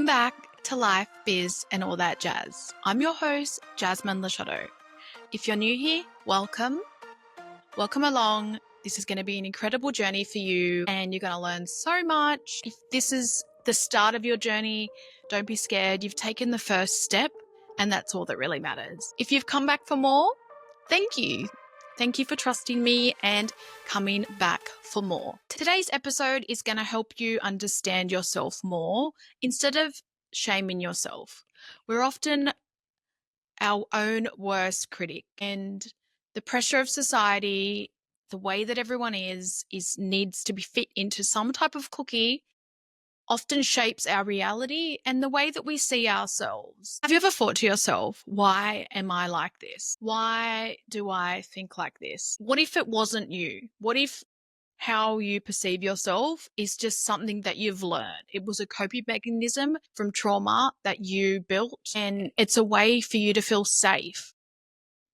Welcome back to Life, Biz and All That Jazz. I'm your host, Jasmine. If you're new here, welcome. Welcome along. This is going to be an incredible journey for you and you're going to learn so much. If this is the start of your journey, don't be scared. You've taken the first step and that's all that really matters. If you've come back for more, thank you. Thank you for trusting me and coming back for more. Today's episode is going to help you understand yourself more instead of shaming yourself. We're often our own worst critic, and the pressure of society, the way that everyone is needs to be fit into some type of cookie, often shapes our reality and the way that we see ourselves. Have you ever thought to yourself, why am I like this? Why do I think like this? What if it wasn't you? What if how you perceive yourself is just something that you've learned? It was a coping mechanism from trauma that you built, and it's a way for you to feel safe.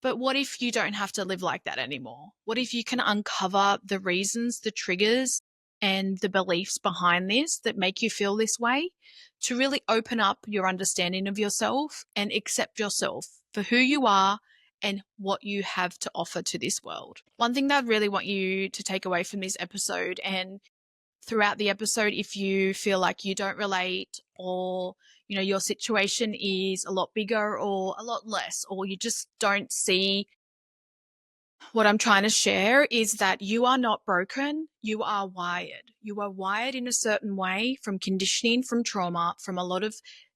But what if you don't have to live like that anymore? What if you can uncover the reasons, the triggers, and the beliefs behind this that make you feel this way, to really open up your understanding of yourself and accept yourself for who you are and what you have to offer to this world? One thing that I really want you to take away from this episode, and throughout the episode, if you feel like you don't relate, or your situation is a lot bigger or a lot less, or you just don't see what I'm trying to share, is that you are not broken. You are wired. You are wired in a certain way from conditioning, from trauma, from a lot of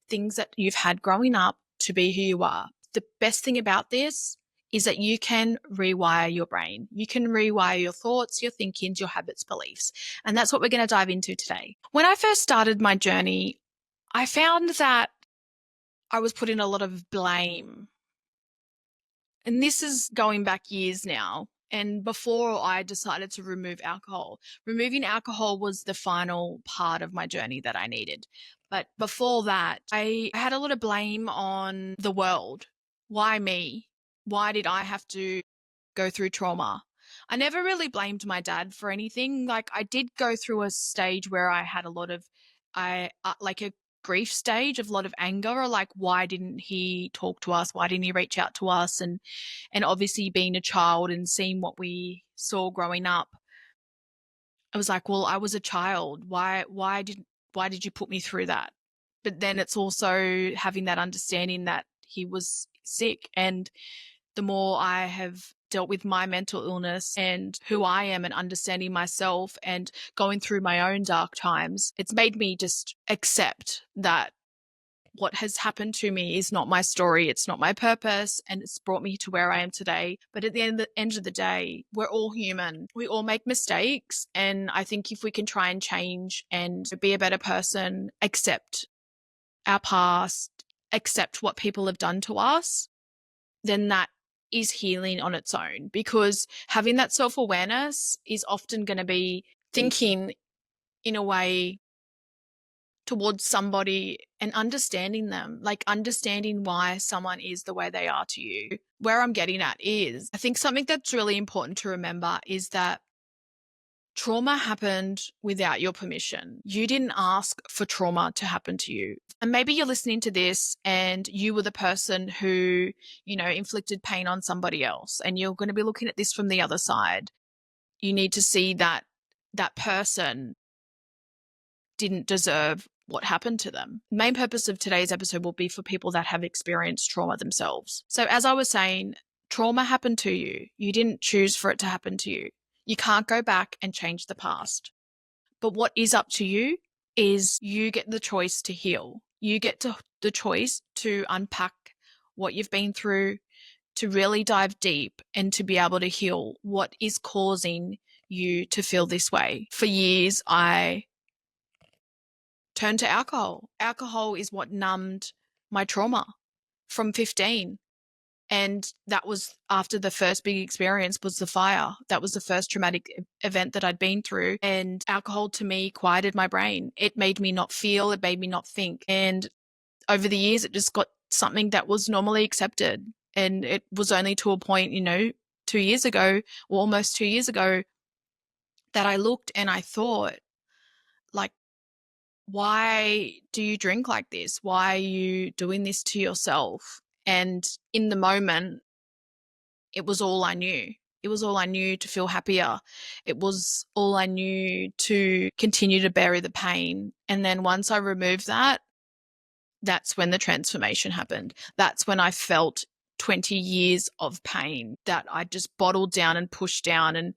things that you've had growing up to be who you are. The best thing about this is that you can rewire your brain. You can rewire your thoughts, your thinkings, your habits, beliefs. And that's what we're going to dive into today. When I first started my journey, I found that I was putting a lot of blame. And this is going back years now. And before I decided to remove alcohol, removing alcohol was the final part of my journey that I needed. But before that, I had a lot of blame on the world. Why me? Why did I have to go through trauma? I never really blamed my dad for anything. Like, I did go through a stage where I had a lot of, like a grief stage of a lot of anger, or like, why didn't he talk to us? Why didn't he reach out to us? And obviously being a child and seeing what we saw growing up, I was like, well, I was a child. Why did you put me through that? But then it's also having that understanding that he was sick. And the more I have dealt with my mental illness and who I am and understanding myself and going through my own dark times, it's made me just accept that what has happened to me is not my story. It's not my purpose, and it's brought me to where I am today. But at the end of the day, we're all human. We all make mistakes. And I think if we can try and change and be a better person, accept our past, accept what people have done to us, then that is healing on its own. Because having that self-awareness is often going to be thinking in a way towards somebody and understanding them, like understanding why someone is the way they are to you. Where I'm getting at is, I think something that's really important to remember is that trauma happened without your permission. You didn't ask for trauma to happen to you. And maybe you're listening to this and you were the person who, inflicted pain on somebody else, and you're going to be looking at this from the other side. You need to see that that person didn't deserve what happened to them. The main purpose of today's episode will be for people that have experienced trauma themselves. So as I was saying, trauma happened to you. You didn't choose for it to happen to you. You can't go back and change the past. But what is up to you is you get the choice to heal. You get the choice to unpack what you've been through, to really dive deep and to be able to heal what is causing you to feel this way. For years, I turned to alcohol. Alcohol is what numbed my trauma from 15. And that was after the first big experience was the fire. That was the first traumatic event that I'd been through. And alcohol to me quieted my brain. It made me not feel, it made me not think. And over the years, it just got something that was normally accepted. And it was only to a point, 2 years ago, or almost 2 years ago, that I looked and I thought, like, why do you drink like this? Why are you doing this to yourself? And in the moment, it was all I knew. It was all I knew to feel happier. It was all I knew to continue to bury the pain. And then once I removed that, that's when the transformation happened. That's when I felt 20 years of pain that I just bottled down and pushed down. And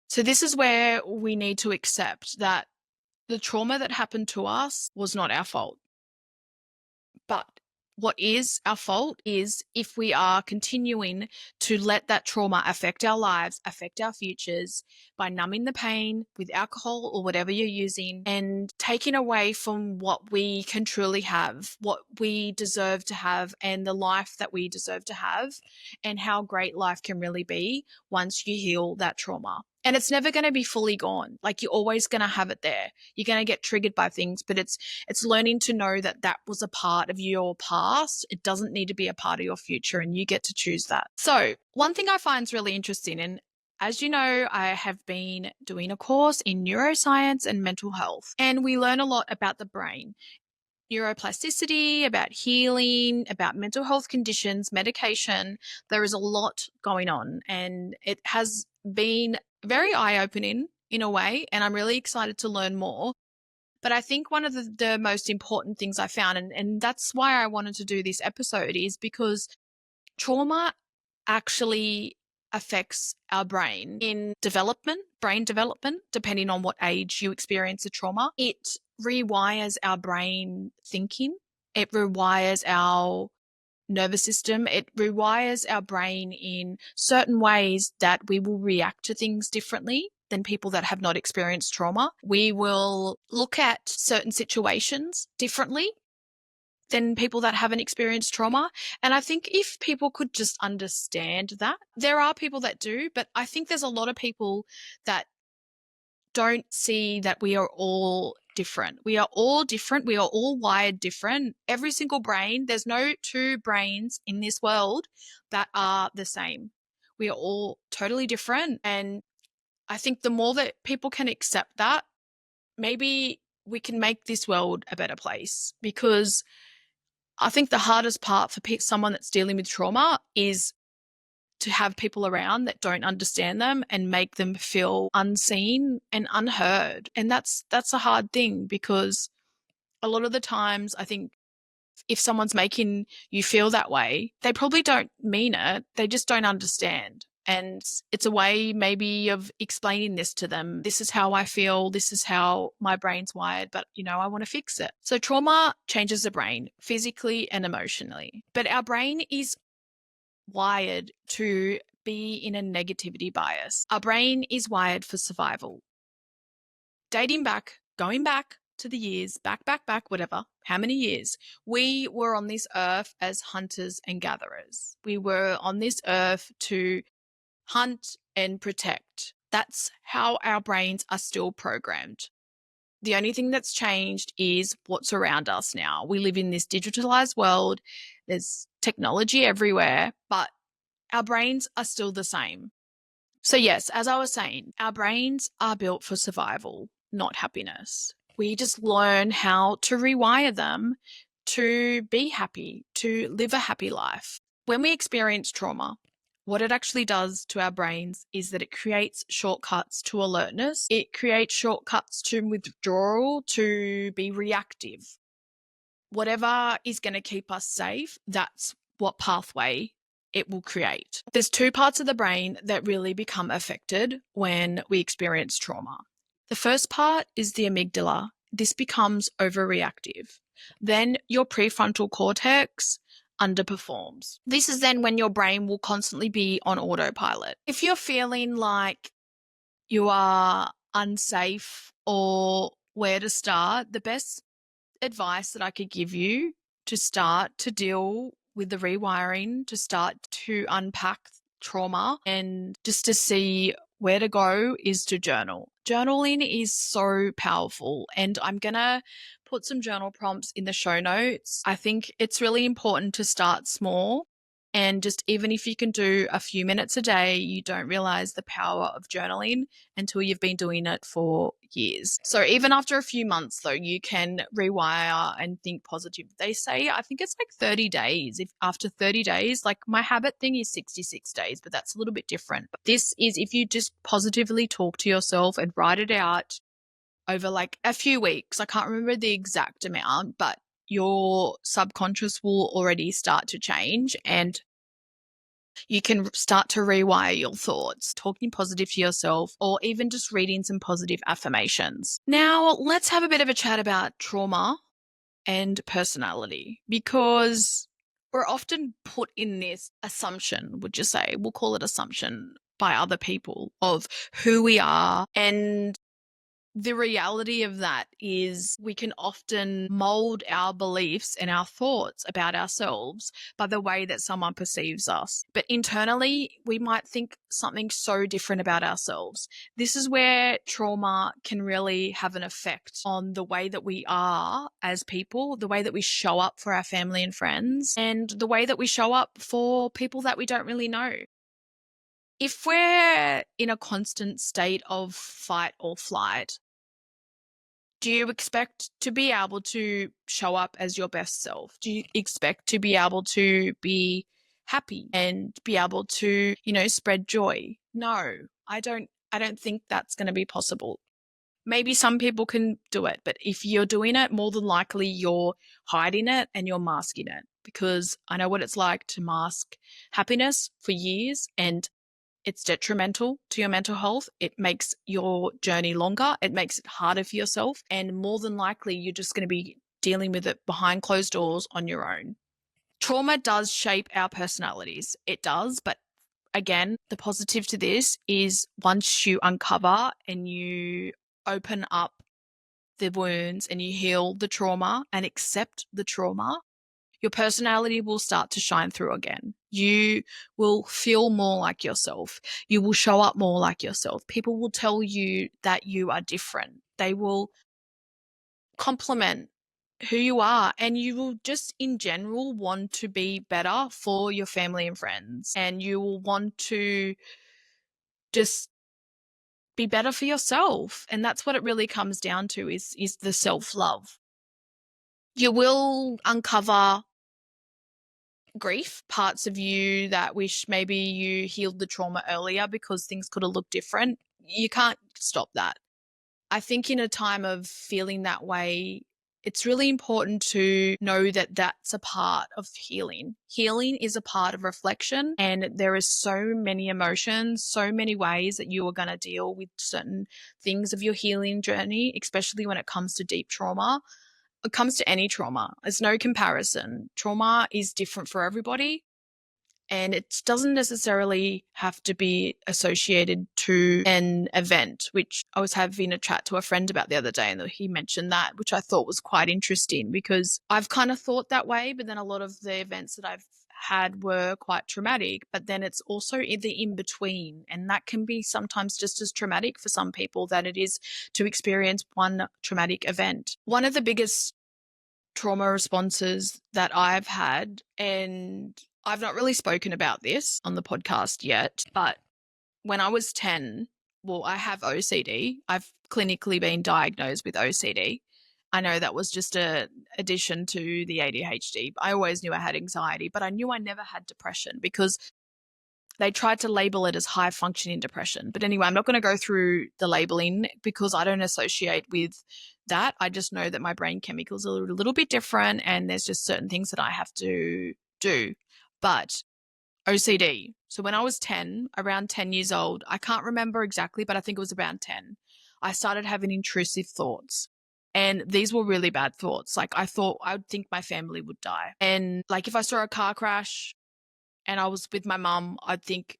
so this is where we need to accept that the trauma that happened to us was not our fault. But what is our fault is if we are continuing to let that trauma affect our lives, affect our futures by numbing the pain with alcohol or whatever you're using and taking away from what we can truly have, what we deserve to have, and the life that we deserve to have, and how great life can really be once you heal that trauma. And it's never going to be fully gone. Like, you're always going to have it there. You're going to get triggered by things, but it's learning to know that that was a part of your past. It doesn't need to be a part of your future, and you get to choose that. So one thing I find is really interesting, and as you know, I have been doing a course in neuroscience and mental health, and we learn a lot about the brain. Neuroplasticity, about healing, about mental health conditions, medication. There is a lot going on, and it has been very eye-opening in a way, and I'm really excited to learn more. But I think one of the most important things I found, and that's why I wanted to do this episode, is because trauma actually affects our brain in development, brain development, depending on what age you experience the trauma. It rewires our brain thinking. It rewires our nervous system. It rewires our brain in certain ways that we will react to things differently than people that have not experienced trauma. We will look at certain situations differently than people that haven't experienced trauma. And I think if people could just understand that, there are people that do, but I think there's a lot of people that don't see that we are all different. We are all different. We are all wired different. Every single brain, there's no two brains in this world that are the same. We are all totally different. And I think the more that people can accept that, maybe we can make this world a better place. Because I think the hardest part for someone that's dealing with trauma is to have people around that don't understand them and make them feel unseen and unheard. And that's a hard thing, because a lot of the times I think if someone's making you feel that way, they probably don't mean it. They just don't understand. And it's a way maybe of explaining this to them. This is how I feel. This is how my brain's wired, but I want to fix it. So trauma changes the brain physically and emotionally, but our brain is wired to be in a negativity bias. Our brain is wired for survival. Going back to the years, back, whatever, how many years, we were on this earth as hunters and gatherers. We were on this earth to hunt and protect. That's how our brains are still programmed. The only thing that's changed is what's around us now. We live in this digitalized world. There's technology everywhere, but our brains are still the same. So yes, as I was saying, our brains are built for survival, not happiness. We just learn how to rewire them to be happy, to live a happy life. When we experience trauma, what it actually does to our brains is that it creates shortcuts to alertness. It creates shortcuts to withdrawal, to be reactive. Whatever is going to keep us safe, that's what pathway it will create. There's two parts of the brain that really become affected when we experience trauma. The first part is the amygdala. This becomes overreactive. Then your prefrontal cortex underperforms. This is then when your brain will constantly be on autopilot. If you're feeling like you are unsafe or where to start, the best advice that I could give you to start to deal with the rewiring, to start to unpack trauma and just to see where to go, is to journal. Journaling is so powerful, and I'm going to put some journal prompts in the show notes. I think it's really important to start small And just even if you can do a few minutes a day, you don't realize the power of journaling until you've been doing it for years. So even after a few months, though, you can rewire and think positive. They say, I think it's like 30 days. If after 30 days, like my habit thing is 66 days, but that's a little bit different. But this is if you just positively talk to yourself and write it out over like a few weeks. I can't remember the exact amount, but your subconscious will already start to change and you can start to rewire your thoughts, talking positive to yourself, or even just reading some positive affirmations. Now, let's have a bit of a chat about trauma and personality, because we're often put in this assumption, would you say? We'll call it assumption by other people of who we are. And the reality of that is we can often mold our beliefs and our thoughts about ourselves by the way that someone perceives us. But internally, we might think something so different about ourselves. This is where trauma can really have an effect on the way that we are as people, the way that we show up for our family and friends, and the way that we show up for people that we don't really know. If we're in a constant state of fight or flight, do you expect to be able to show up as your best self? Do you expect to be able to be happy and be able to, spread joy? No, I don't think that's going to be possible. Maybe some people can do it, but if you're doing it, more than likely you're hiding it and you're masking it, because I know what it's like to mask happiness for years, and it's detrimental to your mental health. It makes your journey longer. It makes it harder for yourself. And more than likely, you're just going to be dealing with it behind closed doors on your own. Trauma does shape our personalities. It does. But again, the positive to this is once you uncover and you open up the wounds and you heal the trauma and accept the trauma, your personality will start to shine through again. You will feel more like yourself. You will show up more like yourself. People will tell you that you are different. They will compliment who you are, and you will just in general want to be better for your family and friends, and you will want to just be better for yourself. And that's what it really comes down to is the self-love. You will uncover grief, parts of you that wish maybe you healed the trauma earlier because things could have looked different. You can't stop that. I think in a time of feeling that way, it's really important to know that that's a part of healing. Healing is a part of reflection, and there is so many emotions, so many ways that you are going to deal with certain things of your healing journey, especially when it comes to deep trauma. It comes to any trauma. There's no comparison. Trauma is different for everybody, and it doesn't necessarily have to be associated to an event, which I was having a chat to a friend about the other day, and he mentioned that, which I thought was quite interesting because I've kind of thought that way, but then a lot of the events that I've had were quite traumatic, but then it's also the in between, and that can be sometimes just as traumatic for some people that it is to experience one traumatic event. One of the biggest trauma responses that I've had, and I've not really spoken about this on the podcast yet, but when I was 10, well, I have OCD. I've clinically been diagnosed with OCD. I know that was just a addition to the ADHD. I always knew I had anxiety, but I knew I never had depression because they tried to label it as high functioning depression. But anyway, I'm not going to go through the labeling because I don't associate with that. I just know that my brain chemicals are a little bit different, and there's just certain things that I have to do. But OCD. So when I was 10, around 10 years old, I can't remember exactly, but I think it was around 10, I started having intrusive thoughts. And these were really bad thoughts. Like I thought I would think my family would die. And like if I saw a car crash and I was with my mum, I'd think,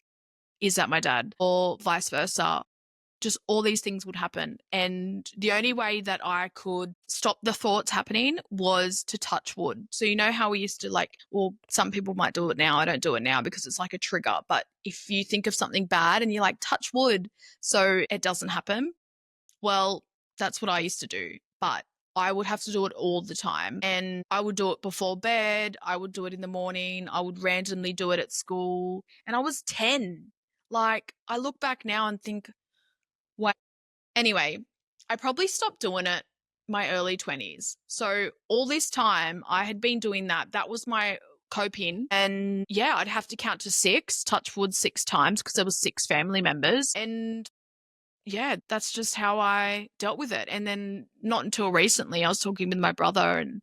is that my dad? Or vice versa. Just all these things would happen. And the only way that I could stop the thoughts happening was to touch wood. So you know how we used to well, some people might do it now. I don't do it now because it's like a trigger. But if you think of something bad and you touch wood so it doesn't happen, well, that's what I used to do. But I would have to do it all the time. And I would do it before bed. I would do it in the morning. I would randomly do it at school. And I was 10. Like, I look back now and think, wow. Anyway, I probably stopped doing it my early 20s. So all this time I had been doing that. That was my coping. And yeah, I'd have to count to 6, touch wood 6 times because there was 6 family members. And yeah, that's just how I dealt with it. And then not until recently, I was talking with my brother, and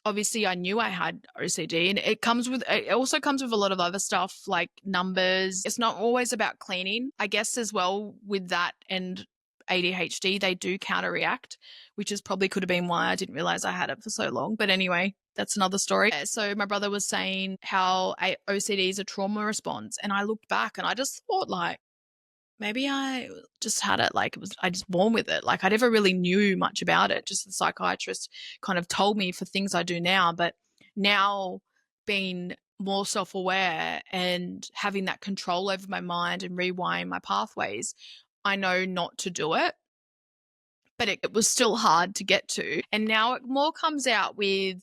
obviously I knew I had OCD, and it also comes with a lot of other stuff like numbers. It's not always about cleaning. I guess as well with that and ADHD, they do counterreact, which is probably could have been why I didn't realize I had it for so long. But anyway, that's another story. So my brother was saying how OCD is a trauma response, and I looked back and I just thought like, maybe I just had it, like I just born with it. Like I never really knew much about it. Just the psychiatrist kind of told me for things I do now. But now being more self-aware and having that control over my mind and rewiring my pathways, I know not to do it. But it was still hard to get to. And now it more comes out with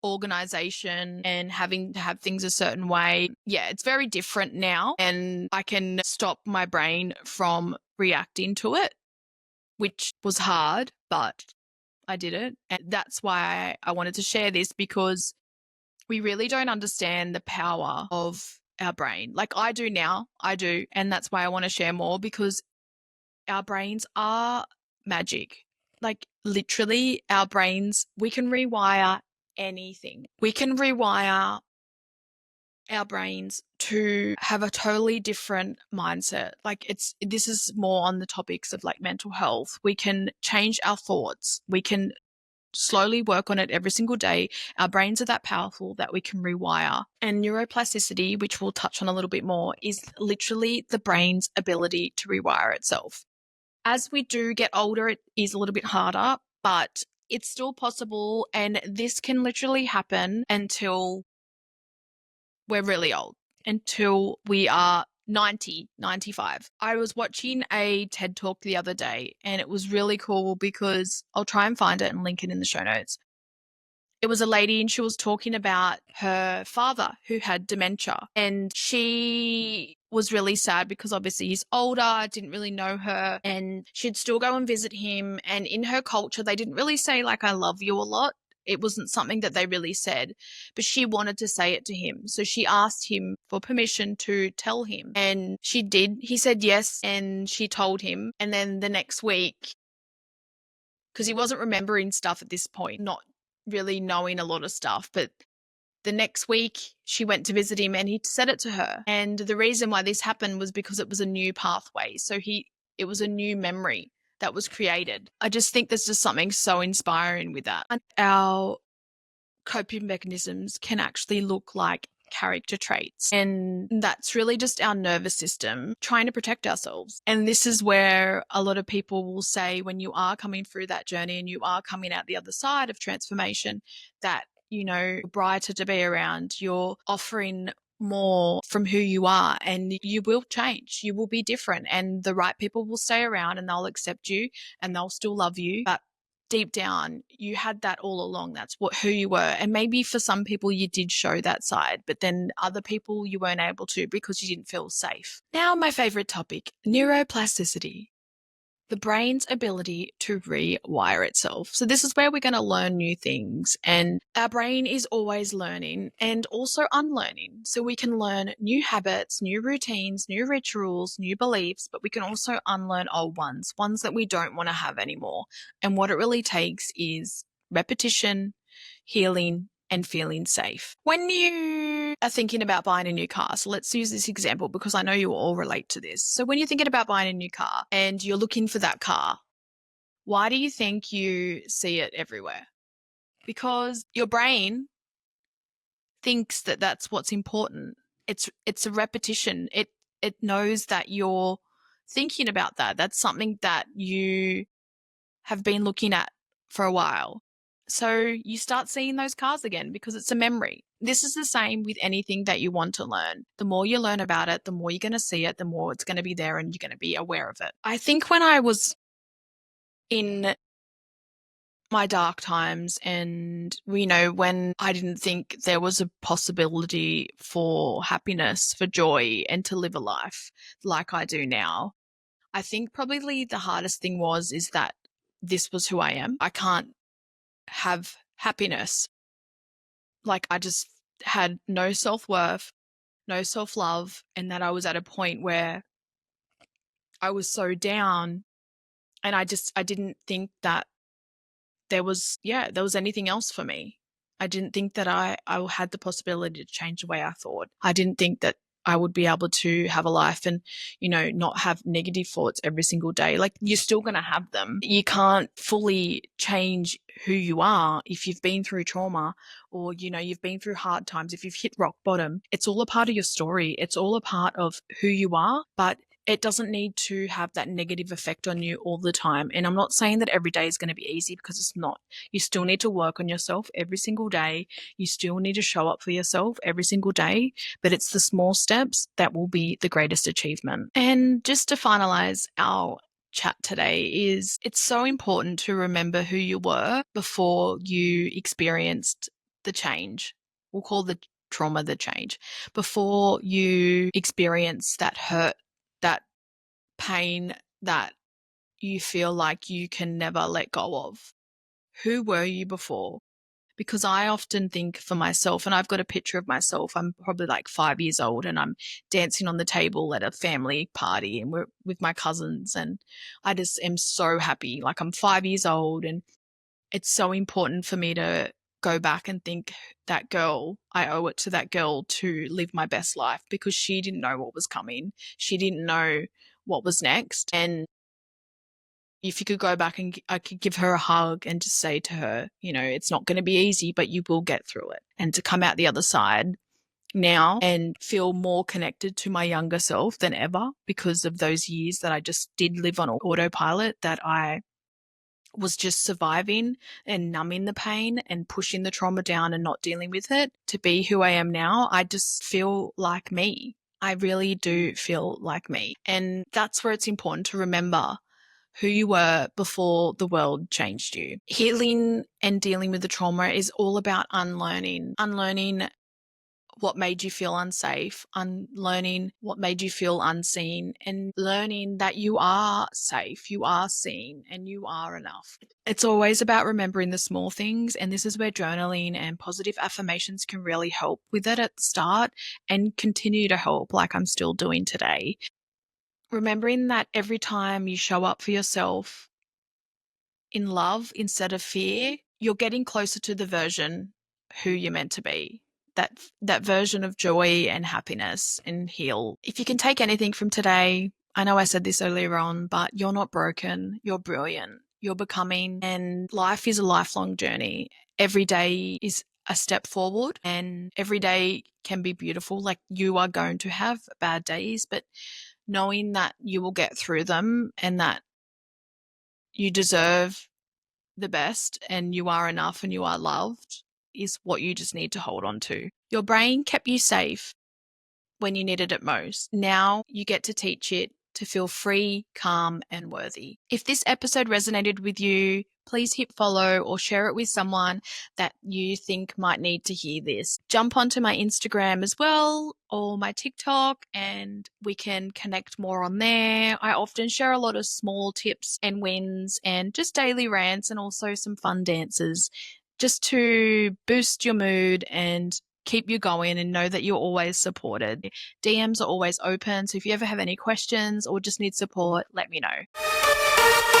organization and having to have things a certain way. Yeah, it's very different now, and I can stop my brain from reacting to it, which was hard, but I did it. And that's why I wanted to share this, because we really don't understand the power of our brain. Like I do now, I do. And that's why I want to share more, because our brains are magic. Like literally our brains, we can rewire anything. We can rewire our brains to have a totally different mindset. Like this is more on the topics of like mental health. We can change our thoughts. We can slowly work on it every single day. Our brains are that powerful that we can rewire. And neuroplasticity, which we'll touch on a little bit more, is literally the brain's ability to rewire itself. As we do get older, it is a little bit harder, but it's still possible. And this can literally happen until we're really old, until we are 90, 95. I was watching a TED Talk the other day, and it was really cool because I'll try and find it and link it in the show notes. It was a lady, and she was talking about her father who had dementia, and she was really sad because obviously he's older, didn't really know her, and she'd still go and visit him. And in her culture, they didn't really say like, I love you a lot. It wasn't something that they really said, but she wanted to say it to him. So she asked him for permission to tell him, and she did. He said yes, and she told him. And then the next week, because he wasn't remembering stuff at this point, not really knowing a lot of stuff, but the next week she went to visit him and he said it to her. And the reason why this happened was because it was a new pathway. So it was a new memory that was created. I just think there's just something so inspiring with that. And our coping mechanisms can actually look like character traits. And that's really just our nervous system trying to protect ourselves. And this is where a lot of people will say, when you are coming through that journey and you are coming out the other side of transformation, that, you know, brighter to be around, you're offering more from who you are, and you will change. You will be different, and the right people will stay around and they'll accept you and they'll still love you. But deep down, you had that all along. That's who you were. And maybe for some people you did show that side, but then other people you weren't able to because you didn't feel safe. Now, my favorite topic, neuroplasticity. The brain's ability to rewire itself. So this is where we're going to learn new things, and our brain is always learning and also unlearning. So we can learn new habits, new routines, new rituals, new beliefs, but we can also unlearn old ones that we don't want to have anymore. And what it really takes is repetition, healing, and feeling safe. When you are thinking about buying a new car, so let's use this example because I know you all relate to this. So when you're thinking about buying a new car and you're looking for that car, why do you think you see it everywhere? Because your brain thinks that that's what's important. It's a repetition. It knows that you're thinking about that. That's something that you have been looking at for a while. So you start seeing those cars again because it's a memory. This is the same with anything that you want to learn. The more you learn about it, the more you're going to see it, the more it's going to be there and you're going to be aware of it. I think when I was in my dark times and, when I didn't think there was a possibility for happiness, for joy, and to live a life like I do now. I think probably the hardest thing is that this was who I am. I can't have happiness. Like, I just had no self-worth, no self-love, and that I was at a point where I was so down, and I didn't think that there was anything else for me. I didn't think that I had the possibility to change the way I thought. I didn't think that I would be able to have a life and, not have negative thoughts every single day. Like, you're still going to have them. You can't fully change who you are if you've been through trauma or, you've been through hard times. If you've hit rock bottom, it's all a part of your story. It's all a part of who you are, but it doesn't need to have that negative effect on you all the time. And I'm not saying that every day is going to be easy, because it's not. You still need to work on yourself every single day. You still need to show up for yourself every single day, but it's the small steps that will be the greatest achievement. And just to finalize our chat today, it's so important to remember who you were before you experienced the change. We'll call the trauma the change. Before you experience that hurt, that pain that you feel like you can never let go of. Who were you before? Because I often think for myself, and I've got a picture of myself, I'm probably like 5 years old and I'm dancing on the table at a family party and we're with my cousins, and I just am so happy. Like, I'm 5 years old, and it's so important for me to go back and think, that girl, I owe it to that girl to live my best life, because she didn't know what was coming. She didn't know what was next. And if you could go back and I could give her a hug and just say to her, it's not going to be easy, but you will get through it. And to come out the other side now and feel more connected to my younger self than ever, because of those years that I just did live on autopilot, that I was just surviving and numbing the pain and pushing the trauma down and not dealing with it. To be who I am now, I just feel like me. I really do feel like me. And that's where it's important to remember who you were before the world changed you. Healing and dealing with the trauma is all about unlearning what made you feel unsafe, unlearning what made you feel unseen, and learning that you are safe, you are seen, and you are enough. It's always about remembering the small things, and this is where journaling and positive affirmations can really help with it at the start and continue to help, like I'm still doing today. Remembering that every time you show up for yourself in love instead of fear, you're getting closer to the version who you're meant to be. That version of joy and happiness and heal. If you can take anything from today, I know I said this earlier on, but you're not broken. You're brilliant. You're becoming, and life is a lifelong journey. Every day is a step forward, and every day can be beautiful. Like, you are going to have bad days, but knowing that you will get through them and that you deserve the best and you are enough and you are loved is what you just need to hold on to. Your brain kept you safe when you needed it most. Now you get to teach it to feel free, calm, and worthy. If this episode resonated with you, please hit follow or share it with someone that you think might need to hear this. Jump onto my Instagram as well, or my TikTok, and we can connect more on there. I often share a lot of small tips and wins and just daily rants, and also some fun dances, just to boost your mood and keep you going, and know that you're always supported. DMs are always open, so if you ever have any questions or just need support, let me know.